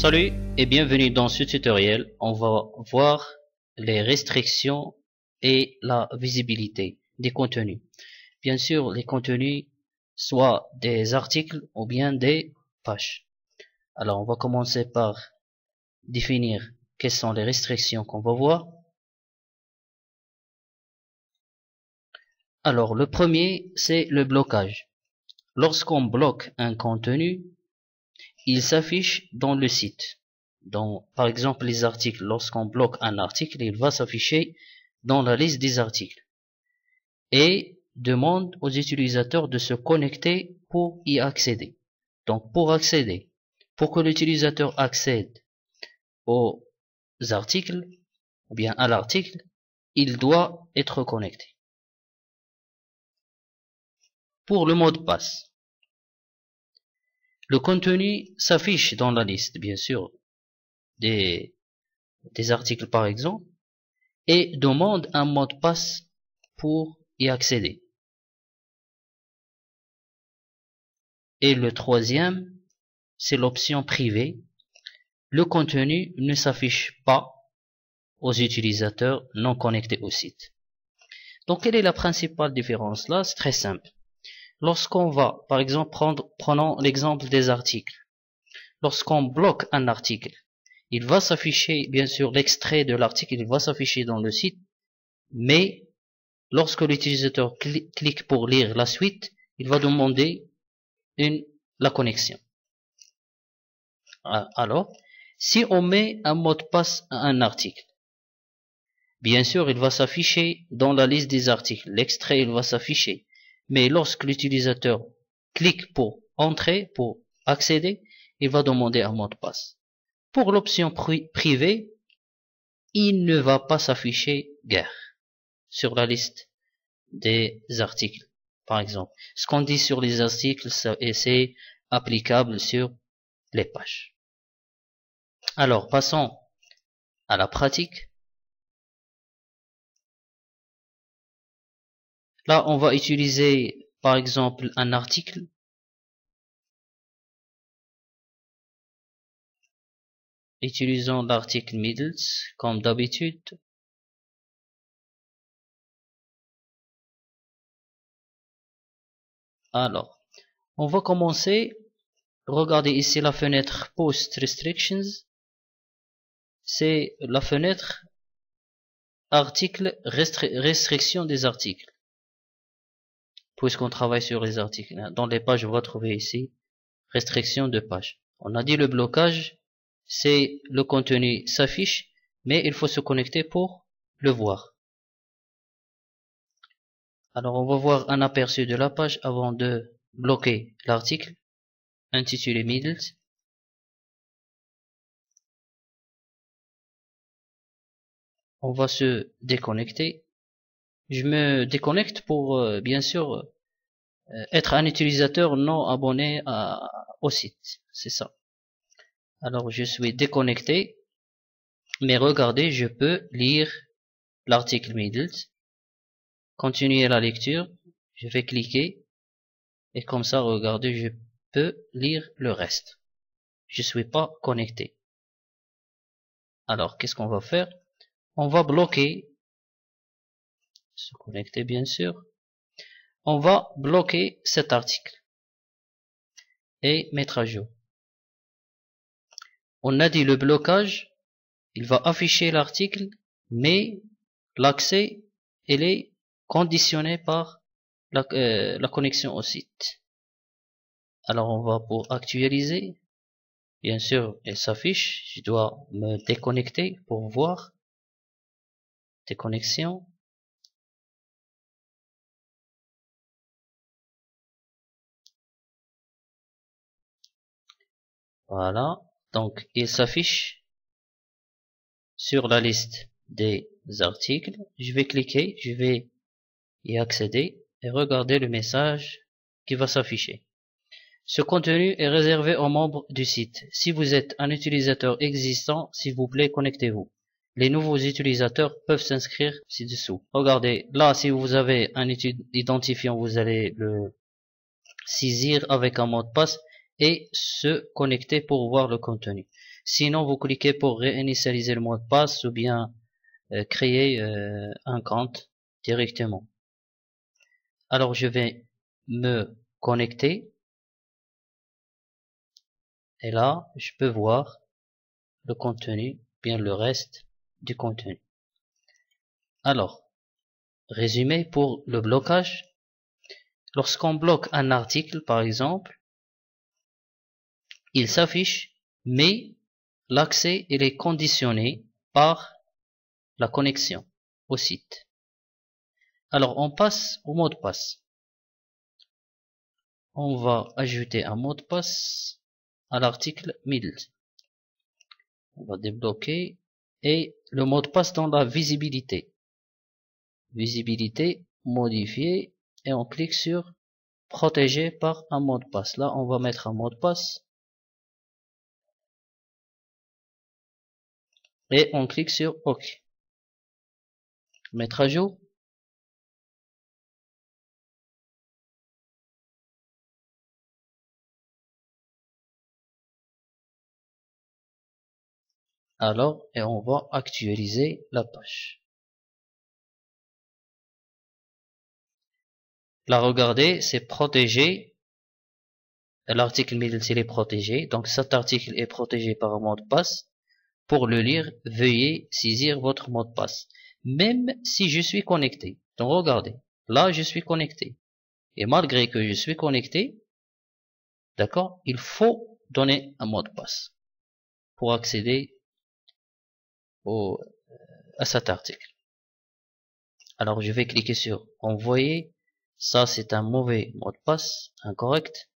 Salut et bienvenue dans ce tutoriel. On va voir les restrictions et la visibilité des contenus. Bien sûr, les contenus, soit des articles ou bien des pages. Alors, on va commencer par définir quelles sont les restrictions qu'on va voir. Alors, le premier, c'est le blocage. Lorsqu'on bloque un contenu, il s'affiche dans le site. Donc, par exemple, les articles, lorsqu'on bloque un article, il va s'afficher dans la liste des articles et demande aux utilisateurs de se connecter pour y accéder. Donc, pour que l'utilisateur accède aux articles ou bien à l'article, il doit être connecté. Pour le mot de passe, le contenu s'affiche dans la liste, bien sûr, des articles par exemple, et demande un mot de passe pour y accéder. Et le troisième, c'est l'option privée. Le contenu ne s'affiche pas aux utilisateurs non connectés au site. Donc, quelle est la principale différence là? C'est très simple. Lorsqu'on va, par exemple, prenons l'exemple des articles. Lorsqu'on bloque un article, il va s'afficher, bien sûr, l'extrait de l'article, il va s'afficher dans le site, mais lorsque l'utilisateur clique pour lire la suite, il va demander la connexion. Alors, si on met un mot de passe à un article, bien sûr, il va s'afficher dans la liste des articles. L'extrait, il va s'afficher. Mais lorsque l'utilisateur clique pour entrer, pour accéder, il va demander un mot de passe. Pour l'option privée, il ne va pas s'afficher guère sur la liste des articles, par exemple. Ce qu'on dit sur les articles, c'est applicable sur les pages. Alors, passons à la pratique. Là, on va utiliser, par exemple, un article. Utilisons l'article middles, comme d'habitude. Alors, on va commencer. Regardez ici la fenêtre Post Restrictions. C'est la fenêtre article, restriction des articles. Puisqu'on travaille sur les articles. Dans les pages, on va trouver ici restriction de page. On a dit le blocage, c'est le contenu s'affiche, mais il faut se connecter pour le voir. Alors on va voir un aperçu de la page avant de bloquer l'article intitulé Middles. On va se déconnecter. Je me déconnecte pour bien sûr être un utilisateur non abonné au site. C'est ça. Alors je suis déconnecté, mais regardez, je peux lire l'article Middles. Continuer la lecture. Je vais cliquer et comme ça, regardez, je peux lire le reste. Je suis pas connecté. Alors qu'est-ce qu'on va faire? On va bloquer, se connecter bien sûr. On va bloquer cet article et mettre à jour. On a dit le blocage, il va afficher l'article, mais l'accès, il est conditionné par la connexion au site. Alors on va pour actualiser. Bien sûr, elle s'affiche. Je dois me déconnecter pour voir. Déconnexion. Voilà. Donc, il s'affiche sur la liste des articles. Je vais cliquer, je vais y accéder et regarder le message qui va s'afficher. Ce contenu est réservé aux membres du site. Si vous êtes un utilisateur existant, s'il vous plaît, connectez-vous. Les nouveaux utilisateurs peuvent s'inscrire ci-dessous. Regardez, là, si vous avez un identifiant, vous allez le saisir avec un mot de passe et se connecter pour voir le contenu. Sinon, vous cliquez pour réinitialiser le mot de passe ou bien créer un compte directement. Alors, je vais me connecter. Et là, je peux voir le contenu, bien le reste du contenu. Alors, résumé pour le blocage. Lorsqu'on bloque un article, par exemple, il s'affiche, mais l'accès il est conditionné par la connexion au site. Alors, on passe au mot de passe. On va ajouter un mot de passe à l'article middle. On va débloquer et le mot de passe dans la visibilité. Visibilité modifiée et on clique sur protégé par un mot de passe. Là, on va mettre un mot de passe et on clique sur OK. Mettre à jour. Alors, et on va actualiser la page. Là, regardez, c'est protégé. L'article middle, il est protégé. Donc, cet article est protégé par un mot de passe. Pour le lire, veuillez saisir votre mot de passe. Même si je suis connecté. Donc, regardez. Là, je suis connecté. Et malgré que je suis connecté, d'accord, il faut donner un mot de passe pour accéder à cet article. Alors, je vais cliquer sur envoyer. Ça, c'est un mauvais mot de passe, incorrect.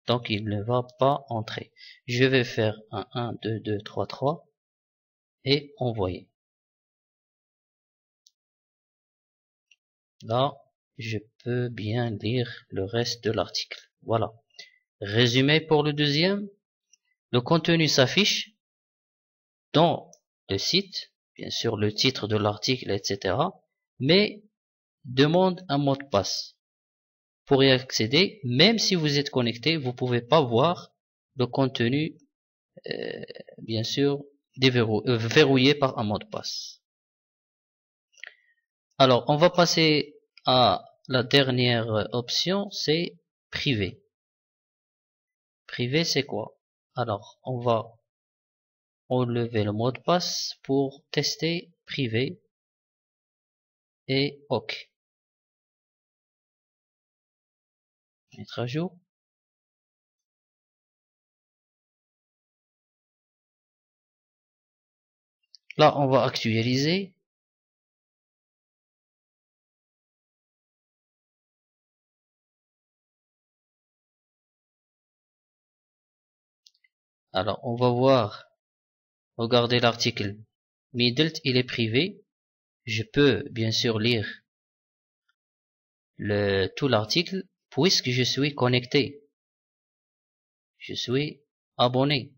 Donc, il ne va pas entrer. Je vais faire un 1, 2, 2, 3, 3 et envoyer. Là, je peux bien lire le reste de l'article. Voilà. Résumé pour le deuxième. Le contenu s'affiche dans le site, bien sûr le titre de l'article, etc. Mais demande un mot de passe. Pour y accéder, même si vous êtes connecté, vous pouvez pas voir le contenu, bien sûr, verrouillé par un mot de passe. Alors, on va passer à la dernière option, c'est privé. Privé, c'est quoi? Alors, on va enlever le mot de passe pour tester privé et OK. Mettre à jour. Là, on va actualiser. Alors, on va voir, regardez l'article middle, il est privé. Je peux bien sûr lire tout l'article puisque je suis connecté. Je suis abonné.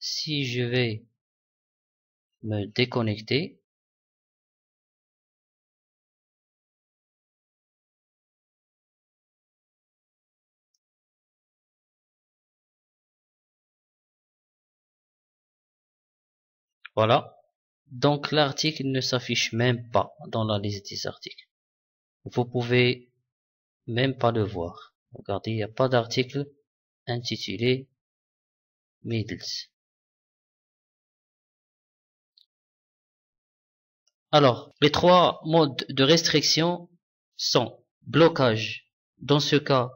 Si je vais me déconnecter, voilà. Donc l'article ne s'affiche même pas dans la liste des articles. Vous pouvez même pas le voir. Regardez, il n'y a pas d'article intitulé Middles. Alors, les trois modes de restriction sont blocage. Dans ce cas,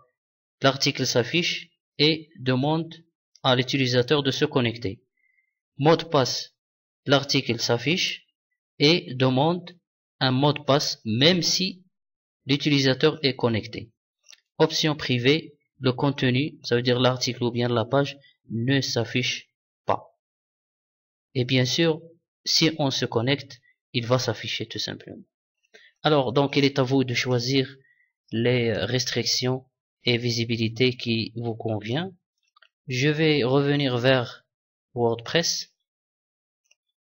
l'article s'affiche et demande à l'utilisateur de se connecter. Mot de passe, l'article s'affiche et demande un mot de passe même si l'utilisateur est connecté. Option privée, le contenu, ça veut dire l'article ou bien la page, ne s'affiche pas. Et bien sûr, si on se connecte, il va s'afficher tout simplement. Alors, donc, il est à vous de choisir les restrictions et visibilité qui vous convient. Je vais revenir vers WordPress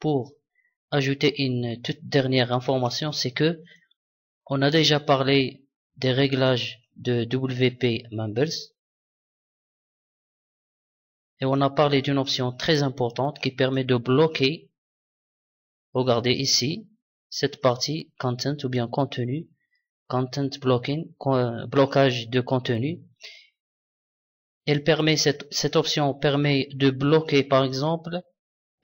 pour ajouter une toute dernière information, c'est que on a déjà parlé des réglages de WP Members Et on a parlé d'une option très importante qui permet de bloquer, regardez ici, cette partie content ou bien contenu, content blocking, blocage de contenu. Elle permet, cette option permet de bloquer par exemple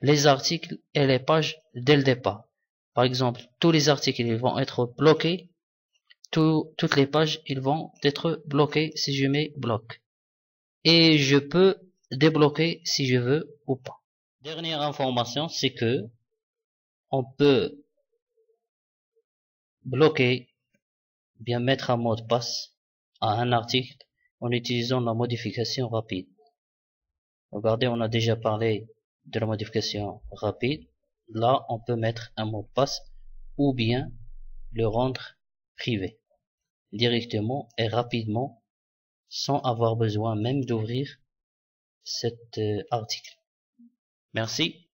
les articles et les pages dès le départ. Par exemple, tous les articles ils vont être bloqués, toutes les pages ils vont être bloquées si je mets bloc. Et je peux débloquer si je veux ou pas. Dernière information, c'est que on peut bloquer, bien mettre un mot de passe à un article en utilisant la modification rapide. Regardez, on a déjà parlé de la modification rapide. Là, on peut mettre un mot de passe ou bien le rendre privé directement et rapidement sans avoir besoin même d'ouvrir cet article. Merci.